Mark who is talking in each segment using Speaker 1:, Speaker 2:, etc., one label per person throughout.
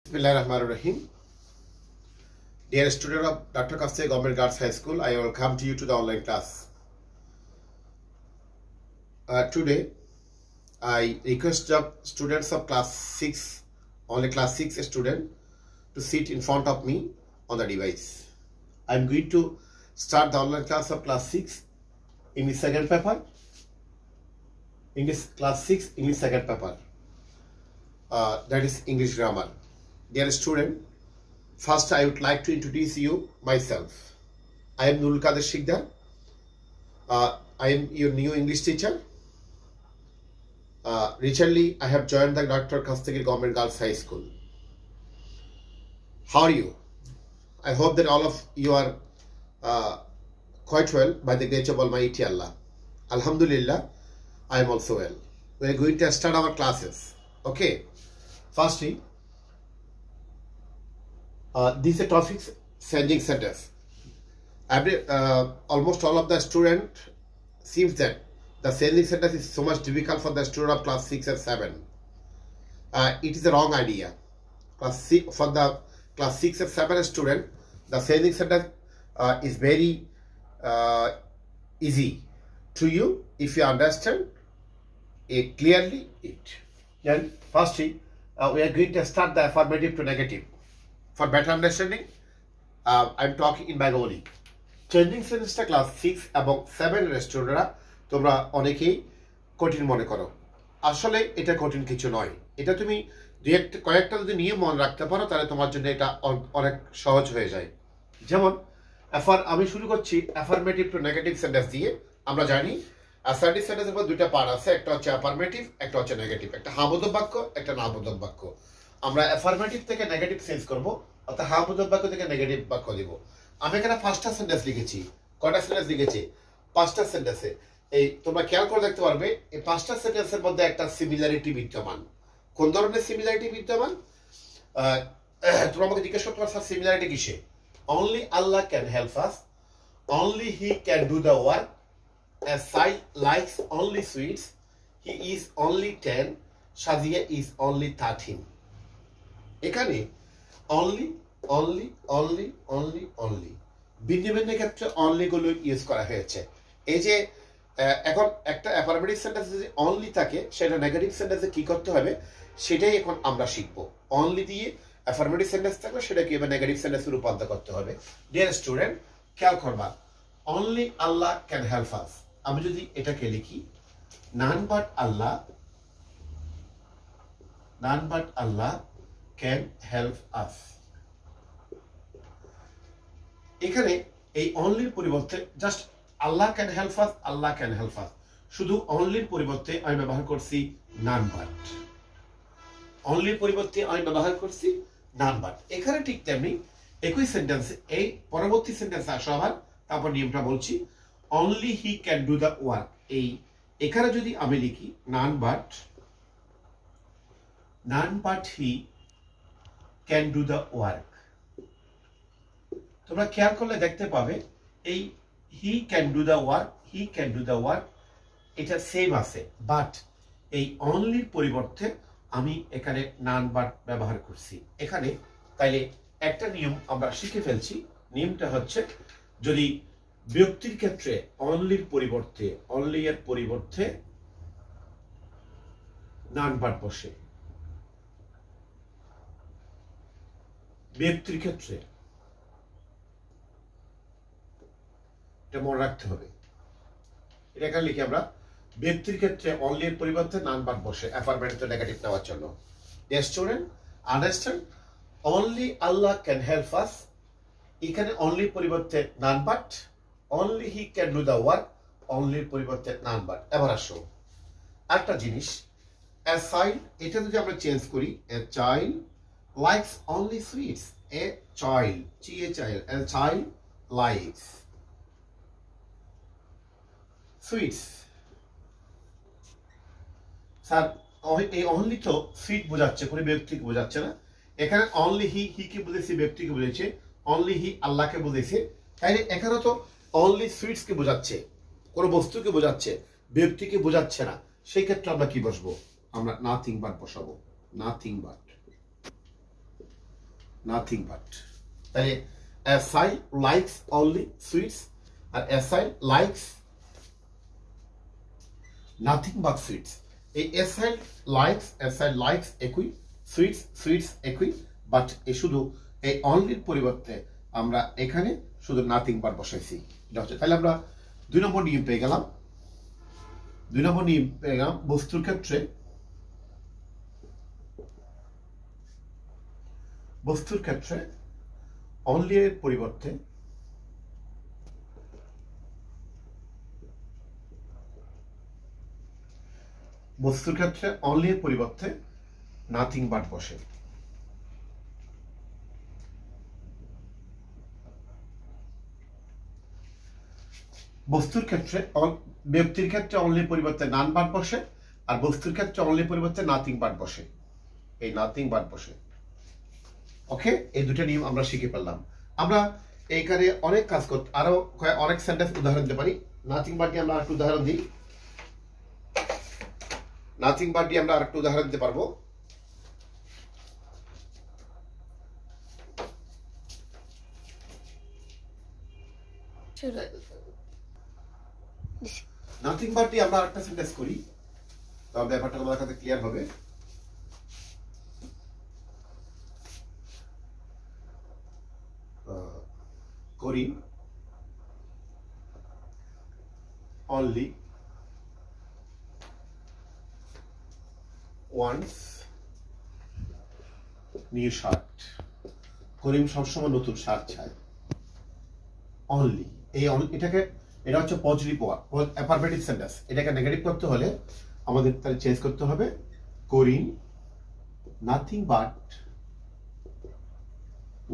Speaker 1: Bismillahirrahmanirrahim. Dear student of Dr. Kasturi Government Girls High School, I welcome to you to the online class. Today, I request the students of class 6, only class 6 student, to sit in front of me on the device. I am going to start the online class of class 6 in the second paper. English class 6 English second paper. That is English grammar. Dear student, first I would like to introduce you myself. I am Nurul Kader Shikdar. I am your new English teacher. Recently, I have joined the Dr. Kasturi Government Girls High School. How are you? I hope that all of you are quite well by the grace of Almighty Allah. Alhamdulillah, I am also well. We are going to start our classes. Okay. Firstly, these are topics changing sentence. Almost all of the student seems that the changing sentence is so much difficult for the student of class 6 and 7. It is a wrong idea. For the class 6 and 7 student, the changing sentence is very easy to you if you understand it clearly. Then firstly, we are going to start the affirmative to negative. For better understanding, I am talking in Bengali. Changing sentence class 6 এবং 7 এর স্টুডেন্টরা তোমরা অনেকেই কঠিন মনে করো। আসলে এটা কঠিন কিছু নয়। এটা তুমি কয়েকটা যদি নিয়ম মনে রাখতে পারো তাহলে তোমার জন্য এটা অনেক সহজ হয়ে যায়। যেমন আমি শুরু করছি অ্যাফার্মেটিভ টু নেগেটিভ সেন্টেন্স দিয়ে। আমরা জানি অ্যাসার্টিভ সেন্টেন্সের মধ্যে দুটো পার্ট আছে, একটা হচ্ছে অ্যাফার্মেটিভ, একটা হচ্ছে নেগেটিভ। একটা হ্যাঁ-বোধক বাক্য, একটা না-বোধক বাক্য। আমরা অ্যাফার্মেটিভ থেকে নেগেটিভ চেঞ্জ করব, অর্থাৎ হ্যাঁ-বোধক বাক্য থেকে নেগেটিভ বাক্য দিব। আমি এখানে 5টা সেন্টেন্স লিখেছি। কয়টা সেন্টেন্স লিখেছি? 5টা সেন্টেন্সে। এই তোমরা খেয়াল করে দেখতে পারবে এই 5টা সেন্টেন্সের মধ্যে একটা সিমিলারিটি বিদ্যমান। কোন ধরনের সিমিলারিটি বিদ্যমান? তোমরা আমাকে জিজ্ঞেস করতে পারো, স্যার সিমিলারিটি কিসে? Only Allah can help us. Only He can do the work. As Sai likes only sweets. He is only 10. Shazia is only 13. এখানে only ভিন্ন ভিন্ন ক্ষেত্রে only গুলো ইউজ করা হয়েছে। এই যে এখন একটা অ্যাফার্মেটিভ সেন্টেন্স যদি only থাকে, সেটা নেগেটিভ সেন্টেন্সে কি করতে হবে সেটাই এখন আমরা শিখব। only দিয়ে অ্যাফার্মেটিভ সেন্টেন্স থাকলে সেটা কি হবে নেগেটিভ সেন্টেন্সে রূপান্তর করতে হবে। ডিয়ার স্টুডেন্ট, খেয়াল করবা, only Allah can help us। আমি যদি এটাকে লিখি none but Allah can help us। এখানে এই অনলির পরিবর্তে just Allah can help us, Allah can help আস, শুধু অনলির পরিবর্তে আমি ব্যবহার করছি নান বাট। অনলির পরিবর্তে আমি ব্যবহার করছি নান বাট। এখানে ঠিক তেমনি একই সেন্টেন্সে এই পরবর্তী সেন্টেন্সে আসো আবার, তারপর নিয়মটা বলছি। Only he can do the work. এখানে যদি আমি লিখি none but he can do the work. তোমরা খেয়াল করলে দেখতে পাবে এই হি ক্যান ডু দ্য ওয়ার্ক এটা সেম আছে, বাট এই অনলির পরিবর্তে আমি এখানে নান বাট ব্যবহার করছি এখানে। তাইলে একটা নিয়ম আমরা শিখে ফেলছি। নিয়মটা হচ্ছে, যদি ব্যক্তির ক্ষেত্রে অনলি এর পরিবর্তে নান বাট বসে, ব্যক্তির ক্ষেত্রে এটা মনে রাখতে হবে। এটা এখানে লিখে আমরা ব্যক্তির ক্ষেত্রে অনলি এর পরিবর্তে নান বাট বসে অ্যাফার্মেটিভ নেগেটিভ নেওয়ার জন্য। Dear student, understand? Only Allah can help us, এখানে অনলির পরিবর্তে none but. Only he can do the work, অনলির পরিবর্তে নান বাট। এবার আসো একটা জিনিস, এ চাইল্ড, এটা যদি আমরা চেঞ্জ করি, a child likes only sweets. A child likes sweets. Sir এই অনলি তো সুইট বোঝাচ্ছে, কোনো ব্যক্তিকে বোঝাচ্ছে না। এখানে অনলি হি কে বুঝেছে, ব্যক্তিকে বুঝেছে। অনলি হি আল্লাহকে বুঝেছে। তাইলে এখানে তো অনলি সুইটস কে বোঝাচ্ছে, কোনো বস্তুকে বোঝাচ্ছে, ব্যক্তিকে বোঝাচ্ছে না। সেই ক্ষেত্রে আমরা কি বসবো? আমরা নাথিং বাট বসাবো, নাথিং বাট। nothing but. তাহলে a child likes only sweets আর a child likes nothing but sweets. এই a child likes একই, sweets একই, বাট এই শুধু এই অনলির পরিবর্তে আমরা এখানে শুধু নাথিং বাট বসাইছি। এটা হচ্ছে, তাহলে আমরা 2 নম্বর নিয়ম পেয়ে গেলাম। 2 নম্বর নিয়ম পেয়ে গেলাম, বস্তুর ক্ষেত্রে অনলি এর পরিবর্তে নাথিং বাট বসে। বস্তুর ক্ষেত্রে ব্যক্তির ক্ষেত্রে অনলি পরিবর্তে নান বাট বসে, আর বস্তুর ক্ষেত্রে অনলি পরিবর্তে নাথিং বাট বসে। এই নাথিং বাট বসে। ওকে, এই দুটো নিয়ম আমরা শিখে ফেললাম। আমরা এইখানে অনেক কাজ করতে, আরো অনেক সেন্টেন্স উদাহরণ দিতে পারি। নাথিং বাট দিয়ে আমরা আরেকটু উদাহরণ দিই। নাথিং বাট দিয়ে আমরা আরেকটু উদাহরণ দিতে পারবো। নাথিং বাট দিয়ে আমরা আরেকটা সেন্টেন্স করি, তাহলে ব্যাপারটা তোমাদের কাছে ক্লিয়ার হবে। করি only wants new shirt. করিম সবসময় নতুন শার্ট চায়। অনলি, এই এটাকে, এটা হচ্ছে পজিটিভ অ্যাফারমেটিভ সেন্টেন্স। এটাকে নেগেটিভ করতে হলে আমাদের তাহলে চেঞ্জ করতে হবে, Karim nothing but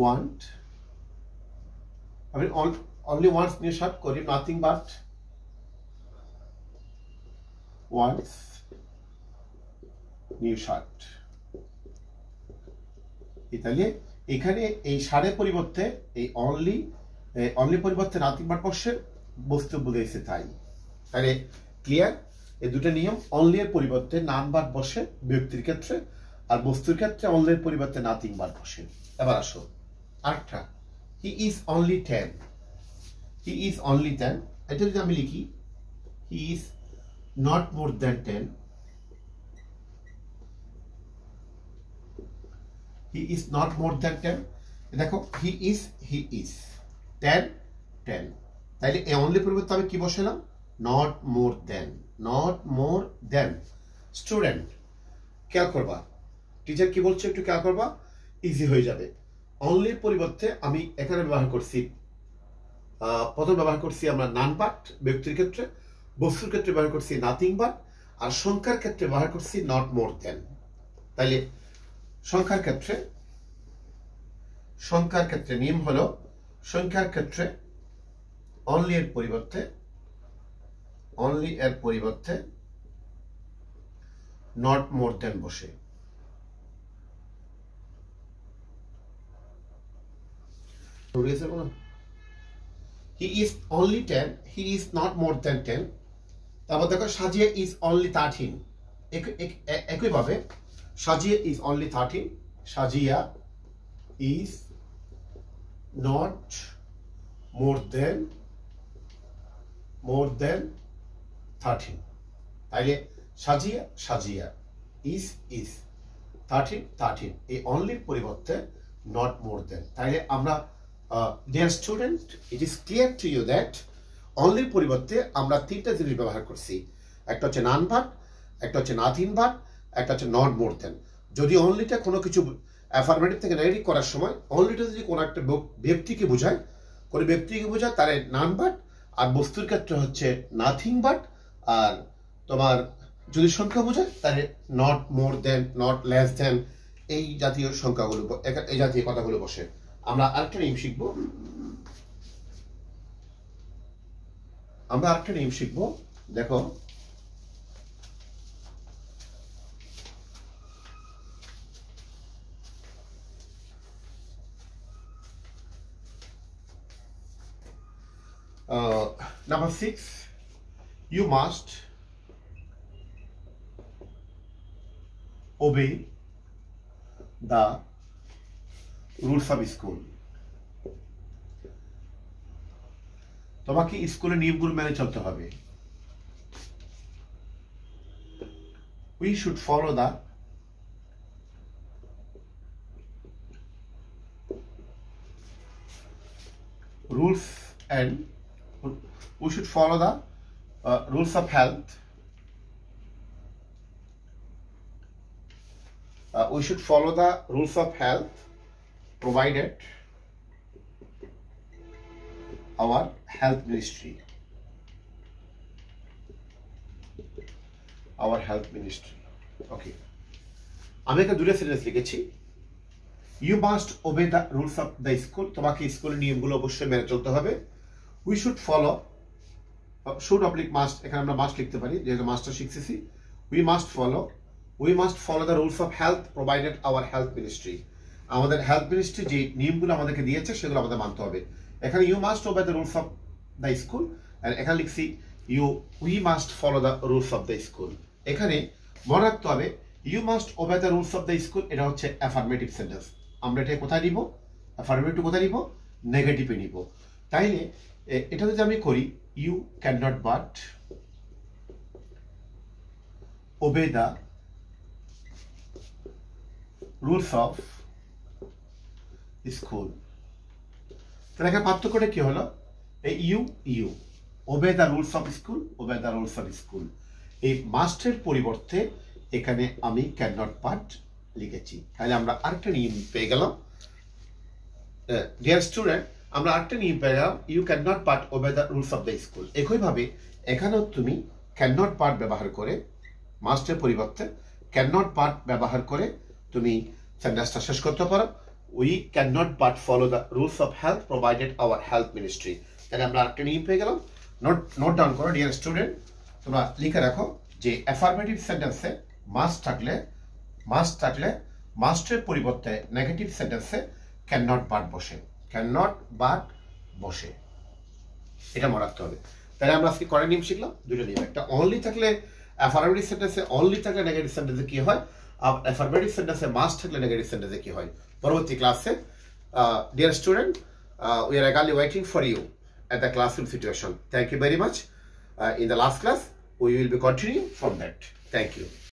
Speaker 1: want, I mean, only wants new shirt. Korim nothing but wants new shirt. তাহলে এখানে এই শার্টের পরিবর্তে এই অনলি পরিবর্তে নাথিং বাট বসে, বস্তু বুঝেছে তাই। তাহলে ক্লিয়ার, এই দুটো নিয়ম। অনলি এর পরিবর্তে নান বাট বসে ব্যক্তির ক্ষেত্রে, আর বস্তুর ক্ষেত্রে অনলি এর পরিবর্তে নাথিং বাট বসে। এবার আসো আরেকটা, he is only 10. He is only 10. এটা যদি আমি লিখি he is not more than 10. He is not more than 10. দেখো he is 10 10, তাইলে এই অনলি পরিবর্তে আমি কি বসালাম, not more than. স্টুডেন্ট খেয়াল করবা, টিচার কি বলছে একটু খেয়াল করবা, ইজি হয়ে যাবে। অনলির পরিবর্তে আমি এখানে ব্যবহার করছি, প্রথম ব্যবহার করছি আমরা নান বাট ব্যক্তির ক্ষেত্রে, বস্তুর ক্ষেত্রে ব্যবহার করছি নাথিং বাট, আর সংখ্যার ক্ষেত্রে ব্যবহার করছি নট মোর দেন। তাইলে সংখ্যার ক্ষেত্রে নিয়ম হলো, সংখ্যার ক্ষেত্রে অনলি এর পরিবর্তে নট মোর দেন বসে। He is only 10, he is not more than 10. তারপর দেখো সাজিয়া is only 13. একইভাবে সাজিয়া is only 13. Sajia is not more than 13. তাইলে সাজিয়া is 13. এই অনলির পরিবর্তে not more than। তাইলে আমরা dear student, it is clear to you that অনলির পরিবর্তে আমরা তিনটা জিনিস ব্যবহার করছি। একটা হচ্ছে নান বাট, একটা হচ্ছে নাথিং বাট, একটা হচ্ছে নট মোর দেন। যদি অনলিটা কোনো কিছু অ্যাফারমেটিভ থেকে নেগেটিভ করার সময় অনলিটা যদি কোনো একটা ব্যক্তিকে বোঝায়, তাহলে নান বাট, আর বস্তুর ক্ষেত্রে হচ্ছে নাথিং বাট, আর তোমার যদি সংখ্যা বোঝায় তাহলে not more than, not less than, এই জাতীয় সংখ্যাগুলো, এই জাতীয় কথাগুলো বসে। আমরা আরেকটা নিয়ম শিখবো, দেখো number 6, you must obey the rules of school. তোমাকে স্কুলের নিয়মগুলো মেনে চলতে হবে। We should follow the rules and we should follow the rules of health. We should follow the rules of health provided our health ministry. Our health ministry. Okay. আমি একটা দুটো sentence লিখেছি। You must obey the rules of the school. তোমাকে স্কুলের নিয়মগুলো অবশ্যই মেনে চলতে হবে। We should follow. Should oblique must. এখানে আমরা must লিখতে পারি যেহেতু মাস্টার শিখতেছি। We must follow the rules of health provided our health ministry. আমাদের হেলথ মিনিস্ট্রি যে নিয়মগুলো আমাদেরকে দিয়েছে সেগুলো আমাদের মানতে হবে। এখানে you must obey the rules of the school আর এখানে লিখছি we must follow the rules of the school. এখানে মনে রাখতে হবে you must obey the rules of the school এটা হচ্ছে অ্যাফার্মেটিভ সেন্টেন্স। আমরা এটা কোথায় নিব? অ্যাফার্মেটিভ কোথায় নিব? নেগেটিভে নিব। তাইলে এটা যদি আমি করি you cannot but obey the rules of school। তাহলে এখানে পার্থক্যটা কি হলো? এই you obey the rules of school, obey the rules of school. এই মাস্টের পরিবর্তে এখানে আমি ক্যান নট বাট লিখেছি। তাহলে আমরা আরেকটা নিয়ম পেয়ে গেলাম। ডিয়ার স্টুডেন্ট, আমরা আরেকটা নিয়ম পেয়ে গেলাম you can not but obey the rules of the school. একইভাবে এখানেও তুমি ক্যান নট বাট ব্যবহার করে মাস্টের পরিবর্তে ক্যান নট বাট ব্যবহার করে তুমি সেন্টেন্সটা শেষ করতে পারো। We cannot but follow the rules of health provided our health ministry. তাহলে আমরা আরেকটা নিয়ম পেয়ে গেলাম। নোট ডাউন করো ডিয়ার স্টুডেন্ট, তোমরা লিখে রাখো যে অ্যাফার্মেটিভ সেন্টেন্সে মাস্ট থাকলে মাস্টের পরিবর্তে নেগেটিভ সেন্টেন্সে ক্যান নট বাট বসে। এটা মনে রাখতে হবে। তাহলে আমরা আজকে কয়টা নিয়ম শিখলাম? দুটো নিয়ম। একটা অনলি থাকলে অ্যাফার্মেটিভ সেন্টেন্সে অনলি থাকলে নেগেটিভ সেন্টেন্সে কি হয়, আর অ্যাফার্মেটিভ সেন্টেন্সে মাস্ট থাকলে নেগেটিভ সেন্টেন্সে কি হয়। পরবর্তী ক্লাসে dear student, we are eagerly waiting for you at the classroom situation. Thank you very much. In the last class we will be continuing from that. Thank you.